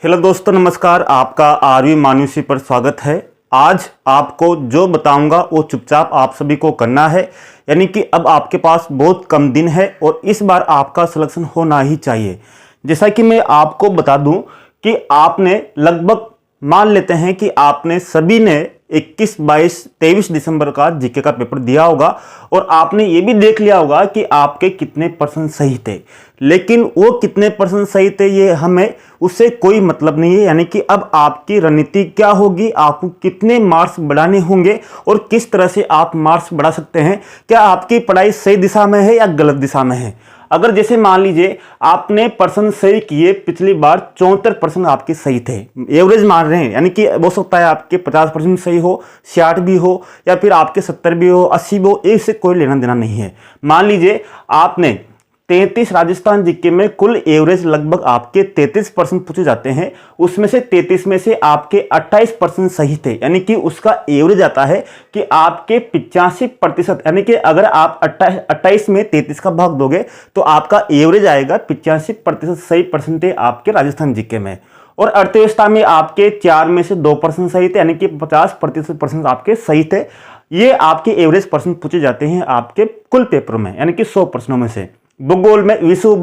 Hello दोस्तों, नमस्कार। आपका आरवी मानुषी पर स्वागत है। आज आपको जो बताऊंगा वो चुपचाप आप सभी को करना है, यानी कि अब आपके पास बहुत कम दिन है और इस बार आपका सिलेक्शन होना ही चाहिए। जैसा कि मैं आपको बता दूं कि आपने लगभग मान लेते हैं कि आपने सभी ने 21, 22, 23 दिसंबर का जीके का पेपर दिया होगा और आपने ये भी देख लिया होगा कि आपके कितने परसेंट सही थे। लेकिन वो कितने परसेंट सही थे ये हमें उससे कोई मतलब नहीं है, यानी कि अब आपकी रणनीति क्या होगी, आपको कितने मार्क्स बढ़ाने होंगे और किस तरह से आप मार्क्स बढ़ा सकते हैं। क्या आपकी पढ़ाई सही दिशा में है या गलत दिशा में है। अगर जैसे मान लीजिए आपने परसेंट सही किए, पिछली बार 74% आपके सही थे, एवरेज मान रहे हैं, यानी कि हो सकता है आपके 50% सही हो, 66 भी हो या फिर आपके 70 भी हो, 80 भी हो, इससे कोई लेना देना नहीं है। मान लीजिए आपने 33 राजस्थान जीके में कुल एवरेज लगभग आपके 33% पूछे जाते हैं, उसमें से 33 में से आपके 28% सही थे, यानी कि उसका एवरेज आता है कि आपके 85%, यानी कि अगर आप 28 में 33 का भाग दोगे तो आपका एवरेज आएगा 85% सही परसेंटेज आपके राजस्थान जीके में। और अर्थव्यवस्था में आपके 4 में से 2% सही थे, यानी कि 50% आपके सही थे। ये आपके एवरेज परसेंट पूछे जाते हैं आपके कुल पेपर में, यानी कि 100 प्रश्नों में से। भूगोल में विश्व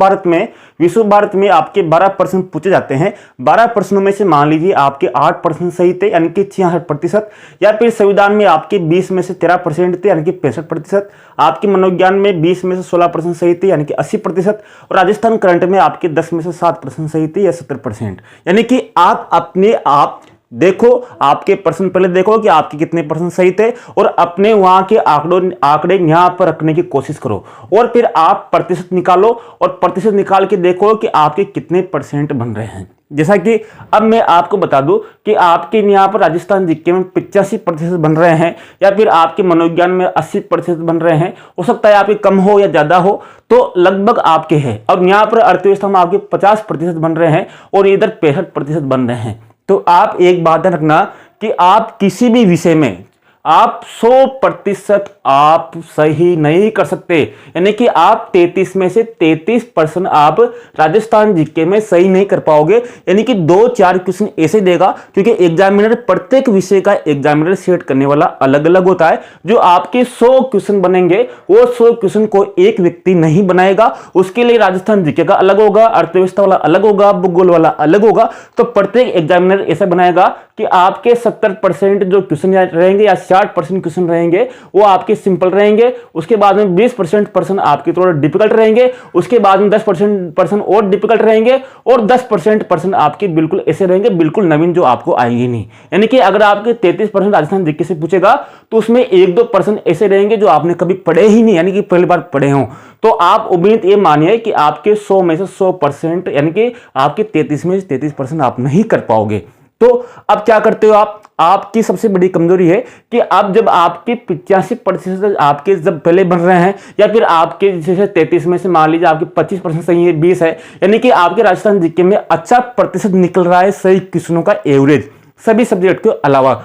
भारत में आपके 12% पूछे जाते हैं। 12 प्रश्नों में से मान लीजिए आपके 8% सही थे, यानी कि 66%, या फिर संविधान में आपके 20 में से 13% थे, यानी कि 65%। आपके मनोविज्ञान में 20 में से 16% सही थे, यानी कि 80%। और राजस्थान करंट में आपके 10 में से 7% सही थे, या 70%। यानी कि आप अपने आप देखो, आपके परसेंट पहले देखो कि आपके कितने परसेंट सही थे और अपने वहां के आंकड़े यहां पर रखने की कोशिश करो और फिर आप प्रतिशत निकालो और प्रतिशत निकाल के देखो कि आपके कितने परसेंट बन रहे हैं। जैसा कि अब मैं आपको बता दूं कि आपके यहाँ पर राजस्थान जीके में 85% बन रहे हैं या फिर आपके मनोविज्ञान में 80% बन रहे हैं। हो सकता है आपके कम हो या ज्यादा हो, तो लगभग आपके हैं। अब यहाँ पर अर्थव्यवस्था में आपके 50% बन रहे हैं और इधर 65% बन रहे हैं। तो आप एक बात ध्यान रखना कि आप किसी भी विषय में आप 100% आप सही नहीं कर सकते, यानी कि आप 33 में से 33% आप राजस्थान जीके में सही नहीं कर पाओगे। यानी कि 2-4 क्वेश्चन ऐसे देगा, क्योंकि एग्जामिनर प्रत्येक विषय का एग्जामिनर सेट करने वाला अलग अलग होता है। जो आपके 100 क्वेश्चन बनेंगे वो 100 क्वेश्चन को एक व्यक्ति नहीं बनाएगा, उसके लिए राजस्थान जीके का अलग होगा, अर्थव्यवस्था वाला अलग होगा, भूगोल वाला अलग होगा। तो प्रत्येक एग्जामिनर ऐसा बनाएगा कि आपके 70% जो क्वेश्चन रहेंगे या 60% क्वेश्चन रहेंगे वो आपके सिंपल रहेंगे, उसके बाद में 20% आपके थोड़ा डिफिकल्ट रहेंगे, उसके बाद में 10% और डिफिकल्ट रहेंगे और 10% आपके बिल्कुल ऐसे रहेंगे, बिल्कुल नवीन, जो आपको आएंगे नहीं। यानी कि अगर आपके 33% राजस्थान जीके से पूछेगा तो उसमें 1-2% ऐसे रहेंगे जो आपने कभी पढ़े ही नहीं, यानी कि पहली बार पढ़े हो। तो आप उम्मीद ये मानिए कि आपके 100 में से 100%, यानी कि आपके 33 में से 33% आप नहीं कर पाओगे। तो अब क्या करते हो आप, आपकी सबसे बड़ी कमजोरी है कि अब जब आपके 85% आपके जब पहले बन रहे हैं या फिर आपके जैसे 33 में से मान लीजिए आपके 25% सही है, 20 है, यानी कि आपके राजस्थान जीके में अच्छा प्रतिशत निकल रहा है सही क्वेश्चनों का एवरेज सभी सब्जेक्ट के अलावा।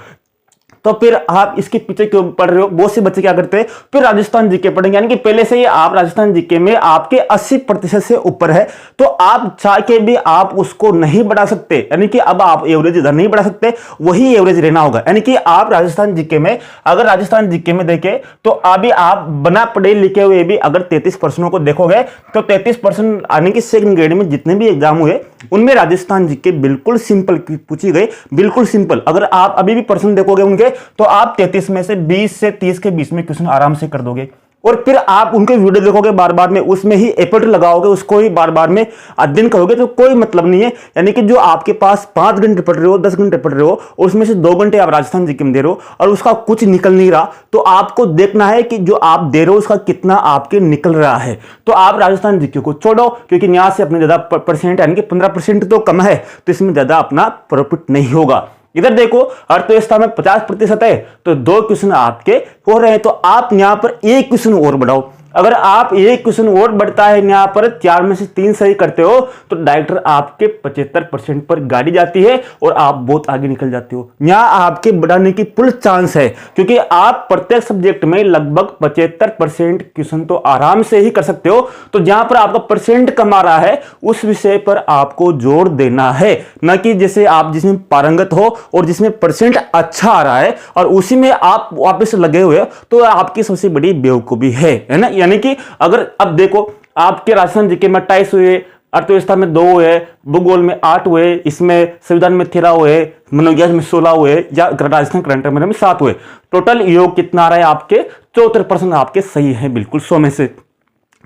तो फिर आप इसके पीछे क्यों पढ़ रहे हो। बहुत से बच्चे क्या करते हैं, फिर राजस्थान जीके पढ़ेंगे, यानी कि पहले से ही आप राजस्थान जीके में आपके 80% से ऊपर है, तो आप चाह के भी आप उसको नहीं बढ़ा सकते, यानी कि अब आप एवरेज इधर नहीं बढ़ा सकते, वही एवरेज रहना होगा। यानी कि आप राजस्थान जीके में, अगर राजस्थान जीके में देखें तो अभी आप बना पढ़े लिखे हुए भी अगर 33 प्रश्नों को देखोगे तो 33%, यानी कि सेकंड ग्रेड में जितने भी एग्जाम हुए उनमें राजस्थान जीके बिल्कुल सिंपल पूछी गई, बिल्कुल सिंपल। अगर आप अभी भी प्रश्न देखोगे उनके तो आप 33 में से 20 से 30 के बीच में क्वेश्चन आराम से कर दोगे। और फिर आप उनके वीडियो देखोगे बार बार में, उसमें ही एफर्ट लगाओगे, उसको ही बार बार में अध्ययन करोगे, तो कोई मतलब नहीं है। यानी कि जो आपके पास 5 घंटे पढ़ रहे हो, 10 घंटे पढ़ रहे हो और उसमें से 2 घंटे आप राजस्थान जीके में दे रहे हो और उसका कुछ निकल नहीं रहा, तो आपको देखना है कि जो आप दे रहे हो उसका कितना आपके निकल रहा है। तो आप राजस्थान जीके को छोड़ो, क्योंकि यहां से अपने ज्यादा परसेंट, यानी कि 15% तो कम है, तो इसमें ज्यादा अपना प्रॉफिट नहीं होगा। इधर देखो अर्थव्यवस्था में 50% है, तो 2 क्वेश्चन आपके हो रहे हैं, तो आप यहां पर एक क्वेश्चन और बढ़ाओ। अगर आप एक क्वेश्चन और बढ़ता है यहाँ पर 4 में से 3 सही करते हो तो डायरेक्टर आपके 75% पर गाड़ी जाती है और आप बहुत आगे निकल जाते हो। यहाँ आपके बढ़ाने की फुल चांस है, क्योंकि आप प्रत्येक सब्जेक्ट में लगभग 75% क्वेश्चन तो आराम से ही कर सकते हो। तो जहां पर आपका परसेंट कम आ रहा है उस विषय पर आपको जोर देना है, न कि जैसे आप जिसमें पारंगत हो और जिसमें परसेंट अच्छा आ रहा है और उसी में आप वापस लगे हुए हो, तो आपकी सबसे बड़ी बेवकूफी है ना। यानी कि अगर अब देखो आपके राजस्थान जीके में 28 हुए, अर्थव्यवस्था में 2 हुए, भूगोल में 8 हुए, इसमें संविधान में 13 हुए, मनोविज्ञान में 16 हुए, या राजस्थान करंट अफेयर में 7 हुए। टोटल योग कितना आ रहा है आपके 74% आपके सही है, बिल्कुल 100 में से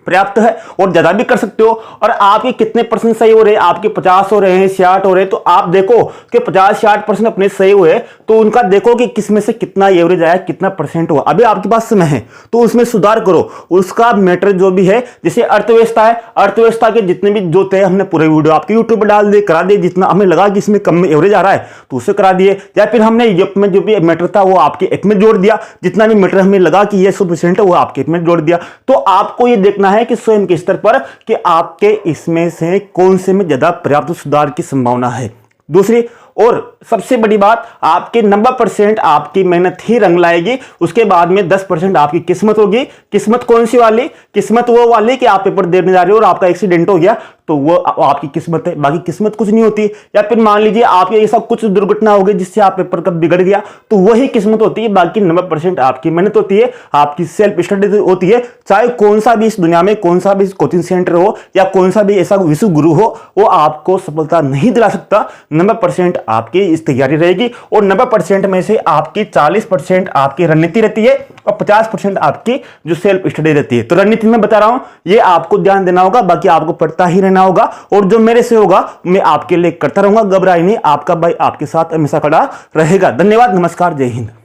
पर्याप्त है। और ज्यादा भी कर सकते हो। और आपके कितने परसेंट सही हो रहे हैं, आपके 50 हो रहे हैं, 60 हो रहे हैं, तो आप देखो कि 50-60% अपने सही हुए तो उनका देखो कि किसमें से कितना एवरेज आया, कितना परसेंट हुआ। अभी आपके पास समय है तो उसमें सुधार करो। उसका मैटर जो भी है, जैसे अर्थव्यवस्था है, अर्थव्यवस्था के जितने भी जो थे हमने पूरे वीडियो आपके यूट्यूब पर डाल दिए, करा दिए। जितना हमें लगा कि इसमें कम एवरेज आ रहा है तो उसे करा दिए, या फिर हमने एप में जो भी मैटर था वो आपके एप में जोड़ दिया। जितना भी मैटर हमें लगा कि ये 100% है वो आपके एप में जोड़ दिया। तो आपको ये देखना है कि स्वयं के स्तर पर कि आपके इसमें से कौन से में ज्यादा पर्याप्त सुधार की संभावना है। दूसरी और सबसे बड़ी बात, आपके 90% आपकी मेहनत ही रंग लाएगी। उसके बाद में 10% आपकी किस्मत होगी। किस्मत कौन सी वाली? किस्मत वो वाली कि आप पेपर देने जा रहे हो और आपका एक्सीडेंट हो गया तो वो आपकी किस्मत है, बाकी किस्मत कुछ नहीं होती। या फिर मान लीजिए आपके ऐसा कुछ दुर्घटना हो गई जिससे आप पेपर का बिगड़ गया, तो वही किस्मत होती है। बाकी 90% आपकी मेहनत होती है, आपकी सेल्फ स्टडी होती है। चाहे कौन सा भी इस दुनिया में कौन सा भी कोचिंग सेंटर हो या कौन सा भी ऐसा विश्व गुरु हो, वो आपको सफलता नहीं दिला सकता। 90% आपकी इस तैयारी रहेगी और 90% में से आपकी 40% आपकी रणनीति रहती है और 50% आपकी जो सेल्फ स्टडी रहती है। तो रणनीति में बता रहा हूं, ये आपको ध्यान देना होगा, बाकी आपको पढ़ता ही रहना होगा। और जो मेरे से होगा मैं आपके लिए करता रहूंगा। घबराइए नहीं, आपका भाई आपके साथ हमेशा खड़ा रहेगा। धन्यवाद, नमस्कार, जय हिंद।